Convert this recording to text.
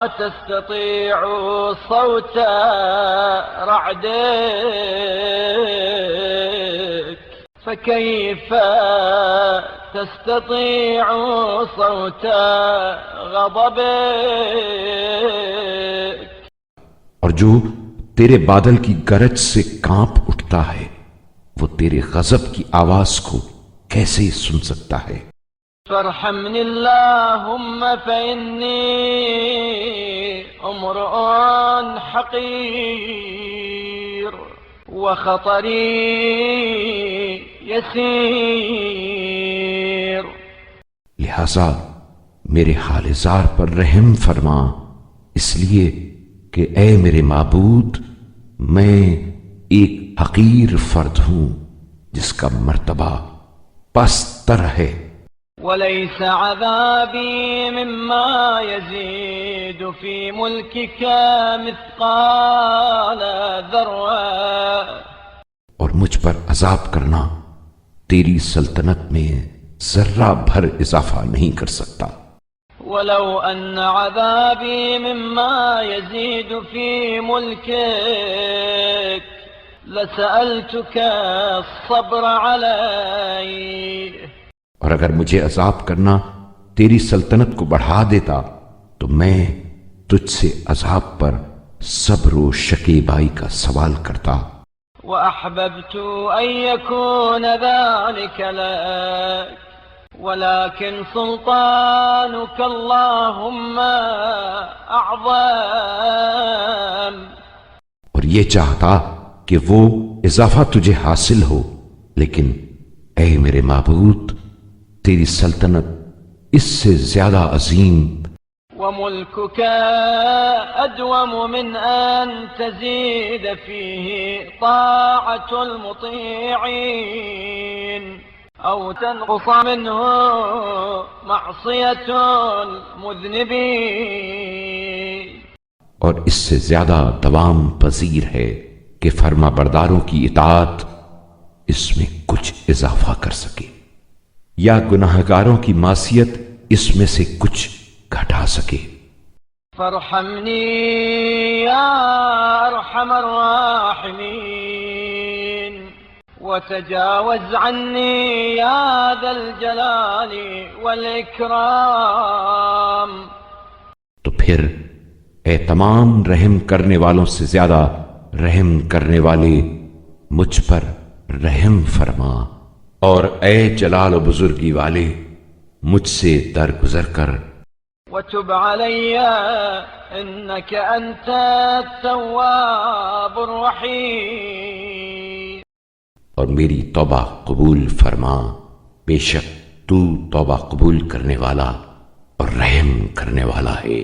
تستطيع صوت رعدك فكيف تستطيع صوت غضبك. اور جو تیرے بادل کی گرج سے کانپ اٹھتا ہے وہ تیرے غضب کی آواز کو کیسے سن سکتا ہے؟ فارحمني اللهم فإني امرؤ حقير وخطري يسير. لہذا میرے حال زار پر رحم فرما، اس لیے کہ اے میرے معبود میں ایک حقیر فرد ہوں جس کا مرتبہ پست تر ہے. وليس عذابي مما يزيد في ملكك مثقال ذرة. اور مجھ پر عذاب کرنا تیری سلطنت میں ذرہ بھر اضافہ نہیں کر سکتا. ولو أن عذابي مما يزيد في ملكك لسألتك الصبر عليه. اور اگر مجھے عذاب کرنا تیری سلطنت کو بڑھا دیتا تو میں تجھ سے عذاب پر صبر و شکیبائی کا سوال کرتا. وأحببت أن يكون ذلك لك ولكن سلطانك اللهم أعظم. اور یہ چاہتا کہ وہ اضافہ تجھے حاصل ہو، لیکن اے میرے معبود تیری سلطنت اس سے زیادہ عظیم. وملكك أدوم من أن تزيد فيه طاعة المطيعين أو تنقص منه معصية المذنبين. اور اس سے زیادہ دوام پذیر ہے کہ فرما برداروں کی اطاعت اس میں کچھ اضافہ کر سکے یا گناہگاروں کی معصیت اس میں سے کچھ گھٹا سکے. فارحمني يا أرحم الراحمين وتجاوز عني يا ذا الجلال والإكرام. تو پھر اے تمام رحم کرنے والوں سے زیادہ رحم کرنے والے مجھ پر رحم فرما، اور اے جلال و بزرگی والے مجھ سے درگزر کر. وتب علي إنك أنت التواب الرحيم. اور میری توبہ قبول فرما، بے شک تو توبہ قبول کرنے والا اور رحم کرنے والا ہے.